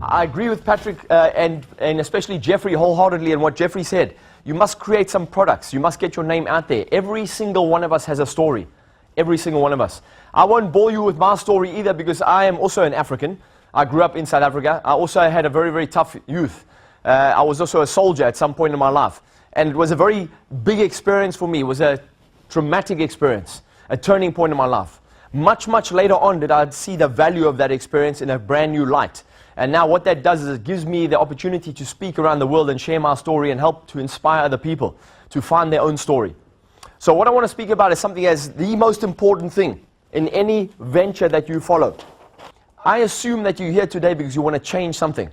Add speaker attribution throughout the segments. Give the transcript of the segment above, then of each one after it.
Speaker 1: I agree with Patrick and especially Jeffrey wholeheartedly in what Jeffrey said. You must create some products. You must get your name out there. Every single one of us has a story. Every single one of us. I won't bore you with my story either because I am also an African. I grew up in South Africa. I also had a very, very tough youth. I was also a soldier at some point in my life. And it was a very big experience for me. It was a traumatic experience, a turning point in my life. Much, much later on did I see the value of that experience in a brand new light. And now what that does is it gives me the opportunity to speak around the world and share my story and help to inspire other people to find their own story. So what I want to speak about is something as the most important thing in any venture that you follow. I assume that you're here today because you want to change something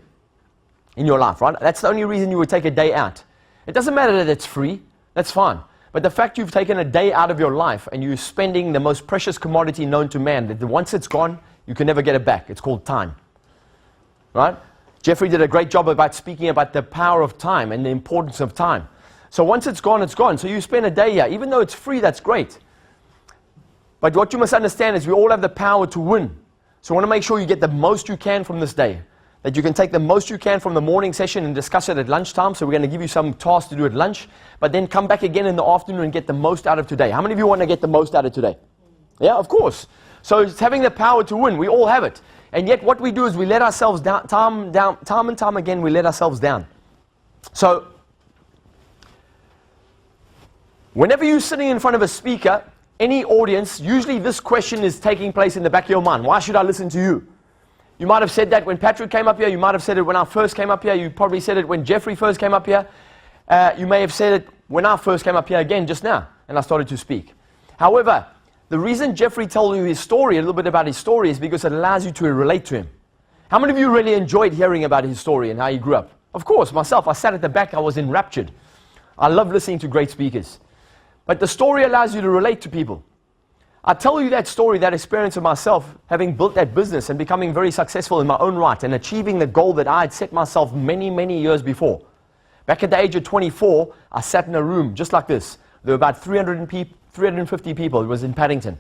Speaker 1: in your life, right? That's the only reason you would take a day out. It doesn't matter that it's free, that's fine. But the fact you've taken a day out of your life and you're spending the most precious commodity known to man, that once it's gone, you can never get it back. It's called time, right? Jeffrey did a great job about speaking about the power of time and the importance of time. So once it's gone, it's gone. So you spend a day here. Even though it's free, that's great. But what you must understand is we all have the power to win. So I want to make sure you get the most you can from this day. That you can take the most you can from the morning session and discuss it at lunchtime. So we're going to give you some tasks to do at lunch. But then come back again in the afternoon and get the most out of today. How many of you want to get the most out of today? Yeah, of course. So it's having the power to win. We all have it. And yet what we do is we let ourselves down, time and time again, we let ourselves down. So whenever you're sitting in front of a speaker, any audience, usually this question is taking place in the back of your mind. Why should I listen to you? You might have said that when Patrick came up here. You might have said it when I first came up here. You probably said it when Jeffrey first came up here. You may have said it when I first came up here again just now, and I started to speak. However, the reason Jeffrey told you his story, a little bit about his story, is because it allows you to relate to him. How many of you really enjoyed hearing about his story and how he grew up? Of course, myself. I sat at the back. I was enraptured. I love listening to great speakers. But the story allows you to relate to people. I tell you that story, that experience of myself, having built that business and becoming very successful in my own right and achieving the goal that I had set myself many, many years before. Back at the age of 24, I sat in a room just like this. There were about 350 people. It was in Paddington.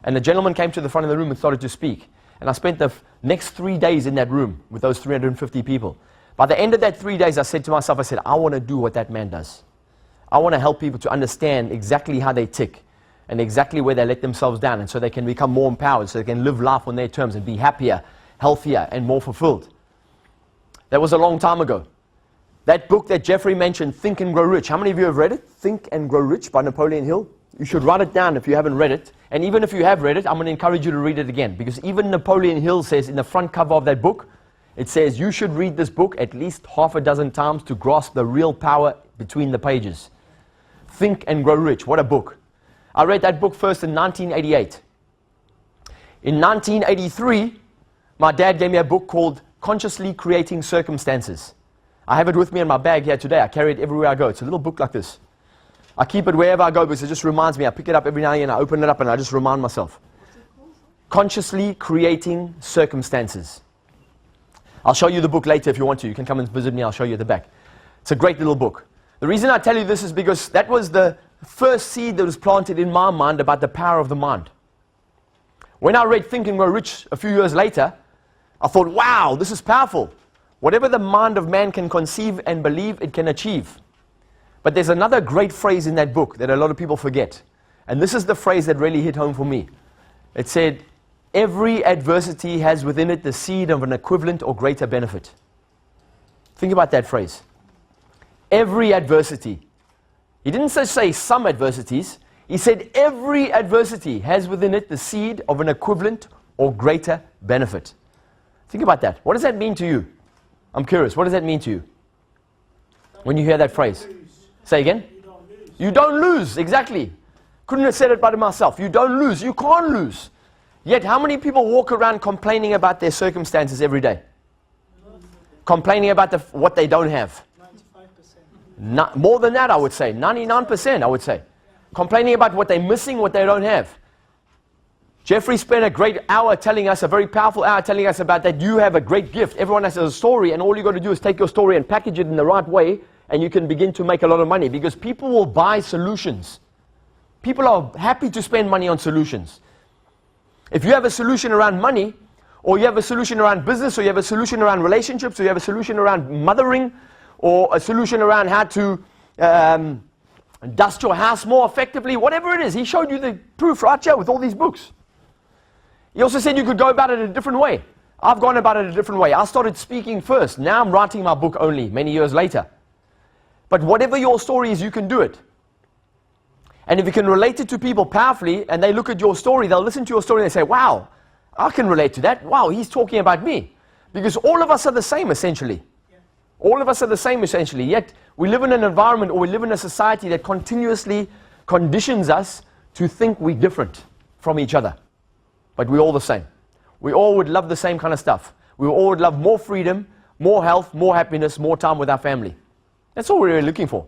Speaker 1: And the gentleman came to the front of the room and started to speak. And I spent the next 3 days in that room with those 350 people. By the end of that 3 days, I said to myself, I want to do what that man does. I want to help people to understand exactly how they tick and exactly where they let themselves down, and so they can become more empowered, so they can live life on their terms and be happier, healthier, and more fulfilled. That was a long time ago. That book that Jeffrey mentioned, Think and Grow Rich. How many of you have read it? Think and Grow Rich by Napoleon Hill. You should write it down if you haven't read it. And even if you have read it, I'm going to encourage you to read it again, because even Napoleon Hill says in the front cover of that book, it says you should read this book at least half a dozen times to grasp the real power between the pages. Think and Grow Rich. What a book. I read that book first in 1988. In 1983, my dad gave me a book called Consciously Creating Circumstances. I have it with me in my bag here today. I carry it everywhere I go. It's a little book like this. I keep it wherever I go because it just reminds me. I pick it up every now and again, I open it up and I just remind myself. Consciously Creating Circumstances. I'll show you the book later if you want to. You can come and visit me. I'll show you at the back. It's a great little book. The reason I tell you this is because that was the first seed that was planted in my mind about the power of the mind. When I read Think and Grow Rich a few years later, I thought, wow, this is powerful. Whatever the mind of man can conceive and believe, it can achieve. But there's another great phrase in that book that a lot of people forget. And this is the phrase that really hit home for me. It said, every adversity has within it the seed of an equivalent or greater benefit. Think about that phrase. Every adversity. He didn't say some adversities. He said every adversity has within it the seed of an equivalent or greater benefit. Think about that. What does that mean to you? I'm curious. What does that mean to you when you hear that phrase? Say again? You don't lose. Exactly. Couldn't have said it by myself. You don't lose. You can't lose. Yet how many people walk around complaining about their circumstances every day? Complaining about what they don't have. More than that, I would say. 99%, I would say. Complaining about what they're missing, what they don't have. Jeffrey spent a great hour telling us, a very powerful hour telling us about that you have a great gift. Everyone has a story, and all you got to do is take your story and package it in the right way, and you can begin to make a lot of money, because people will buy solutions. People are happy to spend money on solutions. If you have a solution around money, or you have a solution around business, or you have a solution around relationships, or you have a solution around mothering, or a solution around how to dust your house more effectively, whatever it is. He showed you the proof right here with all these books. He also said you could go about it a different way. I've gone about it a different way. I started speaking first. Now I'm writing my book only, many years later. But whatever your story is, you can do it. And if you can relate it to people powerfully, and they look at your story, they'll listen to your story and they say, wow, I can relate to that. Wow, he's talking about me. Because all of us are the same, essentially. All of us are the same, essentially. Yet we live in an environment, or we live in a society that continuously conditions us to think we're different from each other. But we're all the same. We all would love the same kind of stuff. We all would love more freedom, more health, more happiness, more time with our family. That's all we're really looking for.